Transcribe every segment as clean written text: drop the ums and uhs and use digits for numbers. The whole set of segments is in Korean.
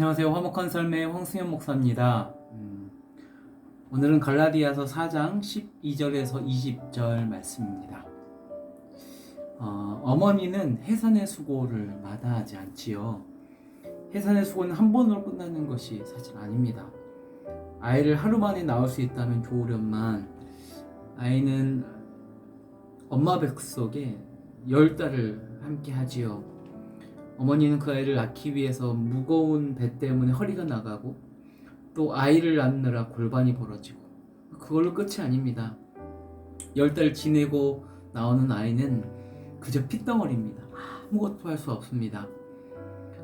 안녕하세요. 화목한 삶의 황승현 목사입니다. 오늘은 갈라디아서 4장 12절에서 20절 말씀입니다. 어머니는 해산의 수고를 마다하지 않지요. 해산의 수고는 한 번으로 끝나는 것이 사실 아닙니다. 아이를 하루 만에 낳을 수 있다면 좋으련만 아이는 엄마 뱃속에 10달을 함께 하지요. 어머니는 그 아이를 낳기 위해서 무거운 배 때문에 허리가 나가고 또 아이를 낳느라 골반이 벌어지고 그걸로 끝이 아닙니다. 10달 지내고 나오는 아이는 그저 핏덩어리입니다. 아무것도 할 수 없습니다.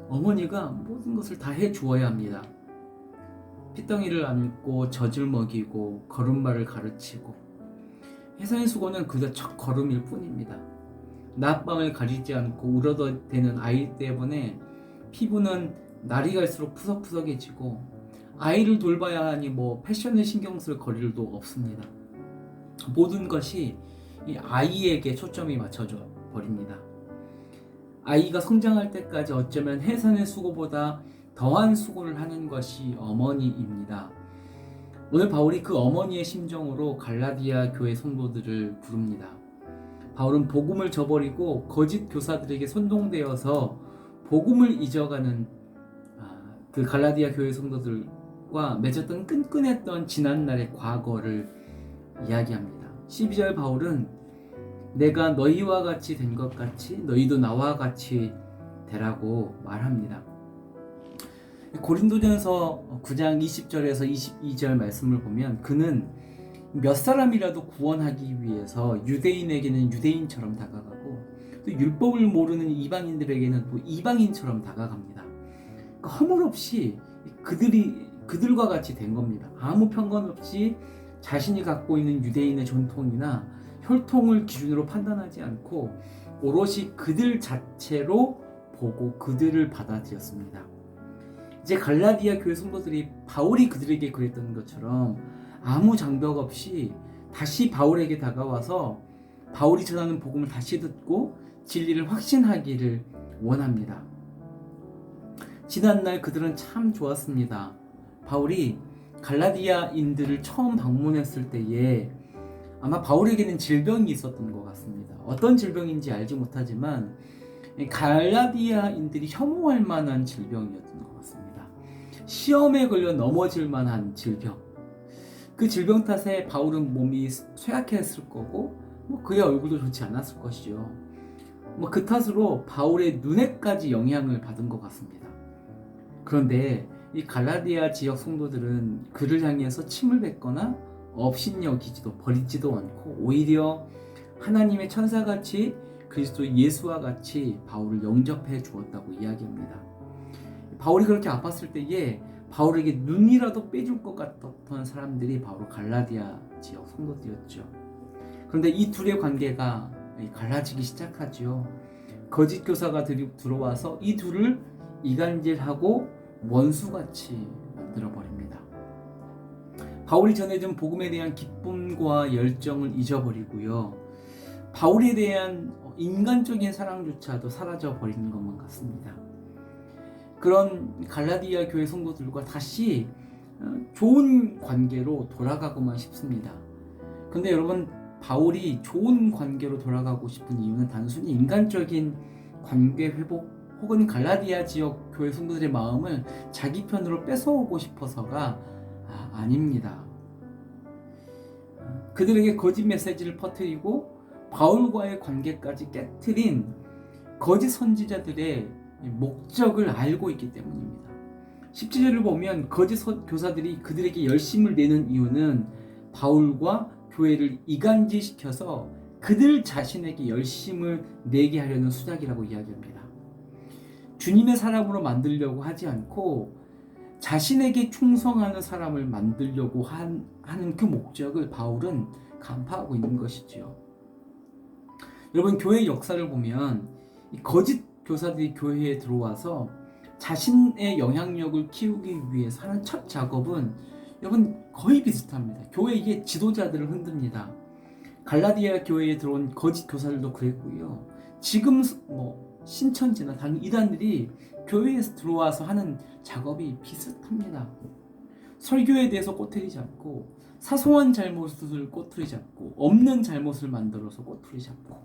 어머니가 모든 것을 다 해주어야 합니다. 핏덩이를 안고 젖을 먹이고 걸음마를 가르치고 해산의 수고는 그저 첫 걸음일 뿐입니다. 낮밤을 가리지 않고 울어대는 아이 때문에 피부는 날이 갈수록 푸석푸석해지고 아이를 돌봐야 하니 패션에 신경 쓸 거리도 없습니다. 모든 것이 이 아이에게 초점이 맞춰져 버립니다. 아이가 성장할 때까지 어쩌면 해산의 수고보다 더한 수고를 하는 것이 어머니입니다. 오늘 바울이 그 어머니의 심정으로 갈라디아 교회 성도들을 부릅니다. 바울은 복음을 저버리고 거짓 교사들에게 선동되어서 복음을 잊어가는 그 갈라디아 교회 성도들과 맺었던 끈끈했던 지난날의 과거를 이야기합니다. 12절 바울은 내가 너희와 같이 된 것 같이 너희도 나와 같이 되라고 말합니다. 고린도전서 9장 20절에서 22절 말씀을 보면 그는 몇 사람이라도 구원하기 위해서 유대인에게는 유대인처럼 다가가고 또 율법을 모르는 이방인들에게는 또 이방인처럼 다가갑니다. 그러니까 허물없이 그들과 같이 된 겁니다. 아무 편견 없이 자신이 갖고 있는 유대인의 전통이나 혈통을 기준으로 판단하지 않고 오롯이 그들 자체로 보고 그들을 받아들였습니다. 이제 갈라디아 교회 성도들이 바울이 그들에게 그랬던 것처럼 아무 장벽 없이 다시 바울에게 다가와서 바울이 전하는 복음을 다시 듣고 진리를 확신하기를 원합니다. 지난날 그들은 참 좋았습니다. 바울이 갈라디아인들을 처음 방문했을 때에 아마 바울에게는 질병이 있었던 것 같습니다. 어떤 질병인지 알지 못하지만 갈라디아인들이 혐오할 만한 질병이었던 것 같습니다. 시험에 걸려 넘어질 만한 질병. 그 질병 탓에 바울은 몸이 쇠약했을 거고 그의 얼굴도 좋지 않았을 것이죠. 그 탓으로 바울의 눈에까지 영향을 받은 것 같습니다. 그런데 이 갈라디아 지역 성도들은 그를 향해서 침을 뱉거나 업신여기지도 버리지도 않고 오히려 하나님의 천사같이 그리스도 예수와 같이 바울을 영접해 주었다고 이야기합니다. 바울이 그렇게 아팠을 때에 바울에게 눈이라도 빼줄 것 같았던 사람들이 바로 갈라디아 지역 성도들이었죠. 그런데 이 둘의 관계가 갈라지기 시작하죠. 거짓 교사가 들어와서 이 둘을 이간질하고 원수같이 만들어버립니다. 바울이 전해준 복음에 대한 기쁨과 열정을 잊어버리고요. 바울에 대한 인간적인 사랑조차도 사라져버리는 것만 같습니다. 그런 갈라디아 교회 성도들과 다시 좋은 관계로 돌아가고만 싶습니다. 그런데 여러분, 바울이 좋은 관계로 돌아가고 싶은 이유는 단순히 인간적인 관계 회복 혹은 갈라디아 지역 교회 성도들의 마음을 자기 편으로 뺏어오고 싶어서가 아닙니다. 그들에게 거짓 메시지를 퍼뜨리고 바울과의 관계까지 깨트린 거짓 선지자들의 목적을 알고 있기 때문입니다. 17절을 보면 거짓 교사들이 그들에게 열심을 내는 이유는 바울과 교회를 이간질시켜서 그들 자신에게 열심을 내게 하려는 수작이라고 이야기합니다. 주님의 사람으로 만들려고 하지 않고 자신에게 충성하는 사람을 만들려고 하는 그 목적을 바울은 간파하고 있는 것이지요. 여러분, 교회의 역사를 보면 이 거짓 교사들이 교회에 들어와서 자신의 영향력을 키우기 위해서 하는 첫 작업은 여러분 거의 비슷합니다. 교회의 지도자들을 흔듭니다. 갈라디아 교회에 들어온 거짓 교사들도 그랬고요. 지금 신천지나 다른 이단들이 교회에 들어와서 하는 작업이 비슷합니다. 설교에 대해서 꼬투리 잡고, 사소한 잘못을 꼬투리 잡고, 없는 잘못을 만들어서 꼬투리 잡고,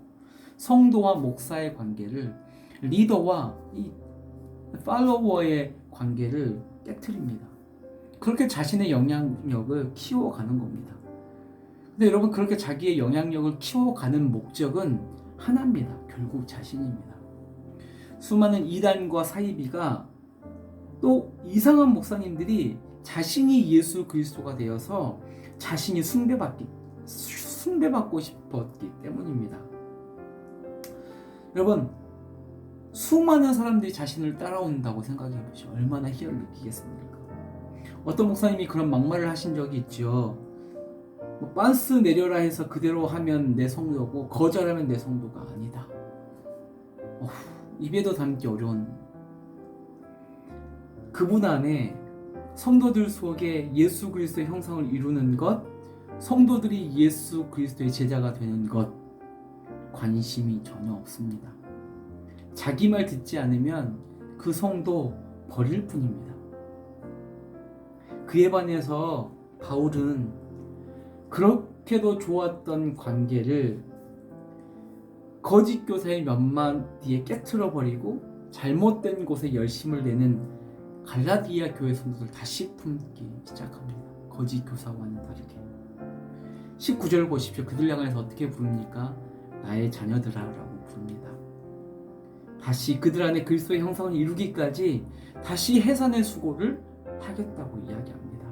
성도와 목사의 관계를, 리더와 이 팔로워의 관계를 깨트립니다. 그렇게 자신의 영향력을 키워가는 겁니다. 근데 여러분, 그렇게 자기의 영향력을 키워가는 목적은 하나입니다. 결국 자신입니다. 수많은 이단과 사이비가, 또 이상한 목사님들이 자신이 예수 그리스도가 되어서 자신이 숭배받고 싶었기 때문입니다. 여러분, 수많은 사람들이 자신을 따라온다고 생각해 보시죠. 얼마나 희열을 느끼겠습니까? 어떤 목사님이 그런 막말을 하신 적이 있죠. 빤스 내려라 해서 그대로 하면 내 성도고, 거절하면 내 성도가 아니다. 입에도 담기 어려운, 그분 안에 성도들 속에 예수 그리스도의 형상을 이루는 것, 성도들이 예수 그리스도의 제자가 되는 것, 관심이 전혀 없습니다. 자기 말 듣지 않으면 그 성도 버릴 뿐입니다. 그에 반해서 바울은 그렇게도 좋았던 관계를 거짓 교사의 몇마디에 깨트려 버리고 잘못된 곳에 열심을 내는 갈라디아 교회 성도들 다시 품기 시작합니다. 거짓 교사와는 다르게. 19절 보십시오. 그들 향해서 어떻게 부릅니까? 나의 자녀들아 라고 부릅니다. 다시 그들 안에 그리스도의 형상을 이루기까지 다시 해산의 수고를 하겠다고 이야기합니다.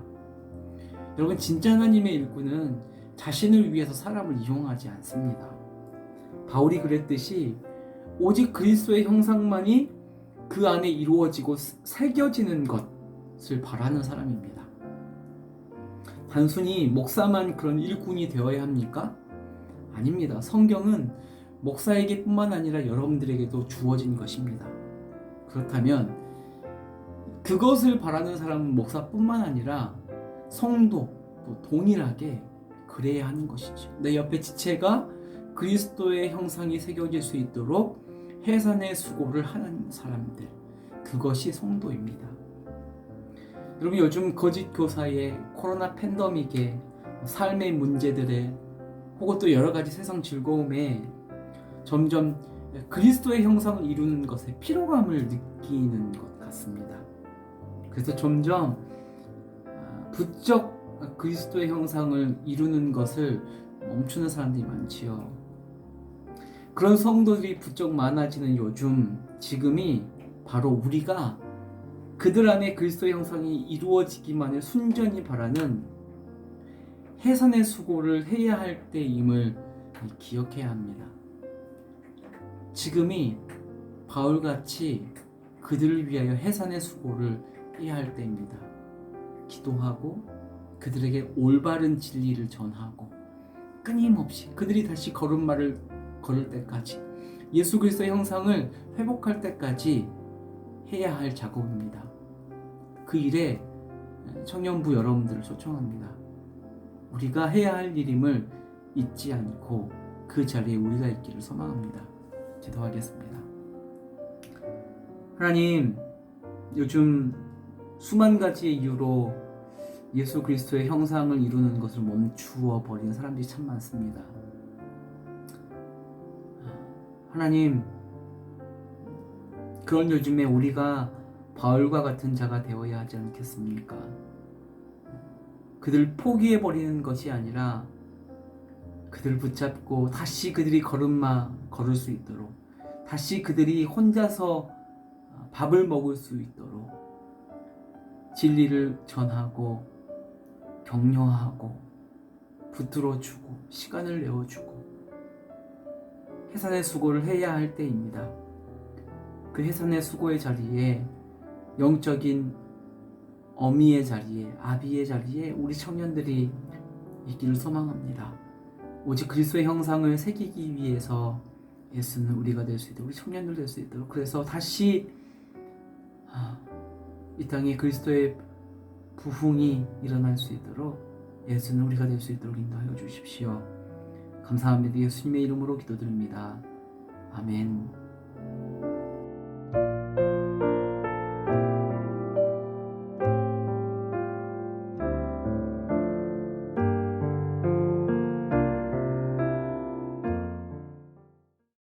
여러분, 진짜 하나님의 일꾼은 자신을 위해서 사람을 이용하지 않습니다. 바울이 그랬듯이 오직 그리스도의 형상만이 그 안에 이루어지고 새겨지는 것을 바라는 사람입니다. 단순히 목사만 그런 일꾼이 되어야 합니까? 아닙니다. 성경은 목사에게 뿐만 아니라 여러분들에게도 주어진 것입니다. 그렇다면 그것을 바라는 사람은 목사뿐만 아니라 성도도 동일하게 그래야 하는 것이죠. 내 옆에 지체가 그리스도의 형상이 새겨질 수 있도록 해산의 수고를 하는 사람들, 그것이 성도입니다. 여러분, 요즘 거짓 교사의 코로나 팬데믹에 삶의 문제들에 혹은 또 여러 가지 세상 즐거움에 점점 그리스도의 형상을 이루는 것에 피로감을 느끼는 것 같습니다. 그래서 점점 부쩍 그리스도의 형상을 이루는 것을 멈추는 사람들이 많지요. 그런 성도들이 부쩍 많아지는 요즘, 지금이 바로 우리가 그들 안에 그리스도의 형상이 이루어지기만을 순전히 바라는 해산의 수고를 해야 할 때임을 기억해야 합니다. 지금이 바울같이 그들을 위하여 해산의 수고를 해야 할 때입니다. 기도하고 그들에게 올바른 진리를 전하고 끊임없이 그들이 다시 걸음마를 걸을 때까지, 예수 그리스도의 형상을 회복할 때까지 해야 할 작업입니다. 그 일에 청년부 여러분들을 초청합니다. 우리가 해야 할 일임을 잊지 않고 그 자리에 우리가 있기를 소망합니다. 기도하겠습니다. 하나님, 요즘 수만 가지의 이유로 예수 그리스도의 형상을 이루는 것을 멈추어 버리는 사람들이 참 많습니다. 하나님, 그런 요즘에 우리가 바울과 같은 자가 되어야 하지 않겠습니까? 그들 포기해 버리는 것이 아니라 그들 붙잡고 다시 그들이 걸음마 걸을 수 있도록, 다시 그들이 혼자서 밥을 먹을 수 있도록 진리를 전하고 격려하고 붙들어주고 시간을 내어주고 해산의 수고를 해야 할 때입니다. 그 해산의 수고의 자리에, 영적인 어미의 자리에, 아비의 자리에 우리 청년들이 있기를 소망합니다. 오직 그리스도의 형상을 새기기 위해서 예수는 우리가 될 수 있도록, 우리 청년들 될 수 있도록, 그래서 다시 이 땅에 그리스도의 부흥이 일어날 수 있도록 예수는 우리가 될 수 있도록 인도하여 주십시오. 감사합니다. 예수님의 이름으로 기도드립니다. 아멘.